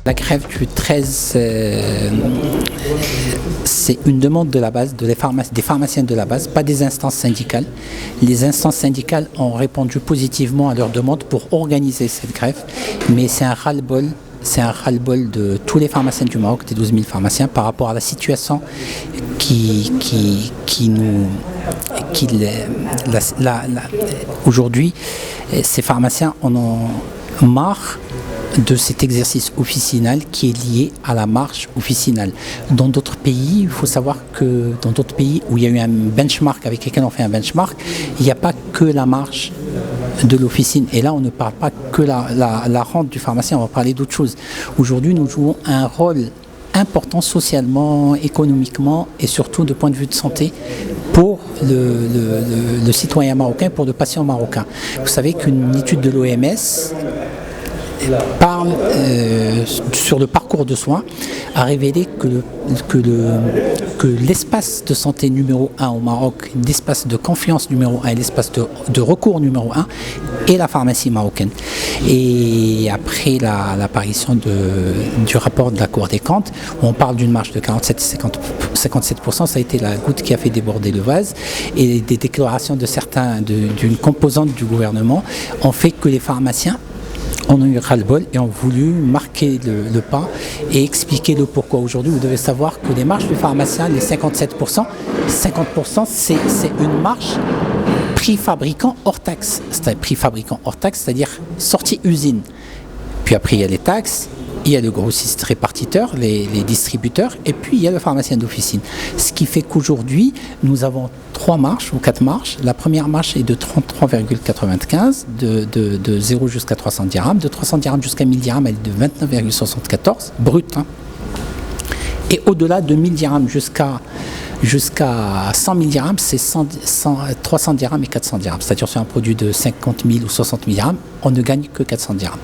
La grève du 13, c'est une demande de la base, des pharmaciens de la base, pas des instances syndicales. Les instances syndicales ont répondu positivement à leur demande pour organiser cette grève, mais c'est un ras-le-bol. C'est un ras-le-bol de tous les pharmaciens du Maroc, des 12 000 pharmaciens, par rapport à la situation aujourd'hui, ces pharmaciens en ont marre de cet exercice officinal qui est lié à la marche officinale. Dans d'autres pays, il faut savoir que dans d'autres pays où il y a eu un benchmark avec lesquels on fait un benchmark, il n'y a pas que la marche de l'officine. Et là, on ne parle pas que la rente du pharmacien, on va parler d'autre chose. Aujourd'hui, nous jouons un rôle important socialement, économiquement et surtout de point de vue de santé pour le citoyen marocain, pour le patient marocain. Vous savez qu'une étude de l'OMS parle sur le parcours de soins, a révélé que l'espace de santé numéro 1 au Maroc, l'espace de confiance numéro 1 et l'espace de recours numéro 1 est la pharmacie marocaine. Et après l'apparition du rapport de la Cour des comptes, où on parle d'une marge de 47%, ça a été la goutte qui a fait déborder le vase, et des déclarations d'une composante du gouvernement ont fait que les pharmaciens on a eu ras-le-bol et ont voulu marquer le pas et expliquer le pourquoi. Aujourd'hui, vous devez savoir que les marges du pharmacien, les 57%, 50% c'est une marge prix fabricant hors taxe. C'est un prix fabricant hors taxe, c'est-à-dire sortie usine. Puis après, il y a les taxes, il y a le grossiste répartiteur, les distributeurs, et puis il y a le pharmacien d'officine. Ce qui fait qu'aujourd'hui, nous avons 3 marches ou 4 marches. La première marche est de 33,95, de 0 jusqu'à 300 dirhams. De 300 dirhams jusqu'à 1000 dirhams, elle est de 29,74, brut. Et au-delà de 1000 dirhams jusqu'à 100 000 dirhams, c'est 300 dirhams et 400 dirhams. C'est-à-dire sur un produit de 50 000 ou 60 000 dirhams, on ne gagne que 400 dirhams.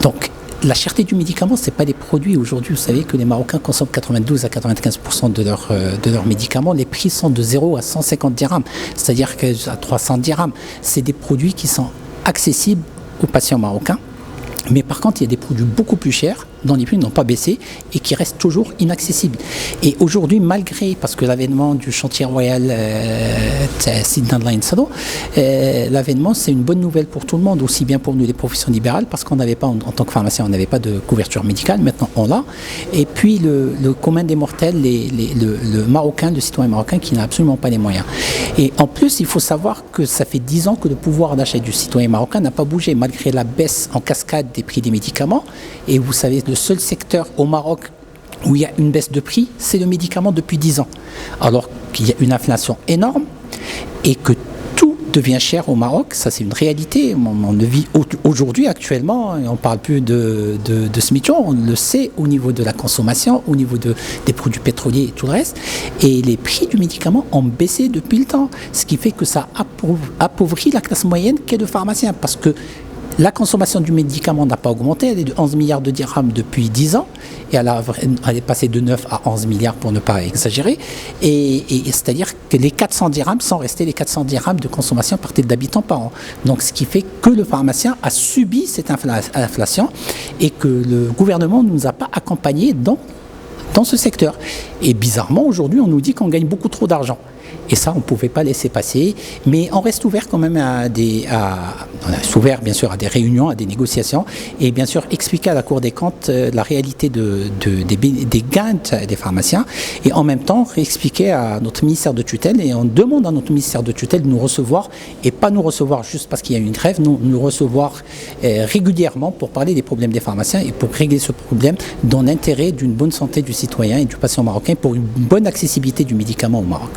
Donc, la cherté du médicament, ce n'est pas des produits. Aujourd'hui, vous savez que les Marocains consomment 92 à 95% de leurs médicaments. Les prix sont de 0 à 150 dirhams, c'est-à-dire qu'à 300 dirhams, c'est des produits qui sont accessibles aux patients marocains. Mais par contre, il y a des produits beaucoup plus chers dont les prix n'ont pas baissé et qui restent toujours inaccessibles. Et aujourd'hui, malgré, parce que l'avènement du chantier royal l'avènement, c'est une bonne nouvelle pour tout le monde, aussi bien pour nous les professions libérales, parce qu'on n'avait pas, en tant que pharmacien, on n'avait pas de couverture médicale, maintenant on l'a. Et puis le commun des mortels, le Marocain, le citoyen marocain qui n'a absolument pas les moyens. Et en plus, il faut savoir que ça fait 10 ans que le pouvoir d'achat du citoyen marocain n'a pas bougé, malgré la baisse en cascade des prix des médicaments. Et vous savez, le seul secteur au Maroc où il y a une baisse de prix, c'est le médicament depuis 10 ans. Alors qu'il y a une inflation énorme et que tout devient cher au Maroc, ça c'est une réalité. On le vit aujourd'hui, actuellement, on ne parle plus de SMIC, on le sait au niveau de la consommation, au niveau des produits pétroliers et tout le reste. Et les prix du médicament ont baissé depuis le temps, ce qui fait que ça appauvrit la classe moyenne qu'est le pharmacien, parce que la consommation du médicament n'a pas augmenté, elle est de 11 milliards de dirhams depuis 10 ans, et elle est passée de 9 à 11 milliards pour ne pas exagérer, et c'est-à-dire que les 400 dirhams sont restés les 400 dirhams de consommation par tête d'habitant par an. Donc ce qui fait que le pharmacien a subi cette inflation et que le gouvernement ne nous a pas accompagnés dans ce secteur. Et bizarrement, aujourd'hui, on nous dit qu'on gagne beaucoup trop d'argent. Et ça, on ne pouvait pas laisser passer. Mais on reste ouvert quand même on reste ouvert bien sûr à des réunions, à des négociations, et bien sûr expliquer à la Cour des comptes la réalité des gains des pharmaciens, et en même temps expliquer à notre ministère de tutelle, et on demande à notre ministère de tutelle de nous recevoir, et pas nous recevoir juste parce qu'il y a une grève, nous recevoir régulièrement pour parler des problèmes des pharmaciens et pour régler ce problème dans l'intérêt d'une bonne santé du citoyen et du patient marocain, pour une bonne accessibilité du médicament au Maroc.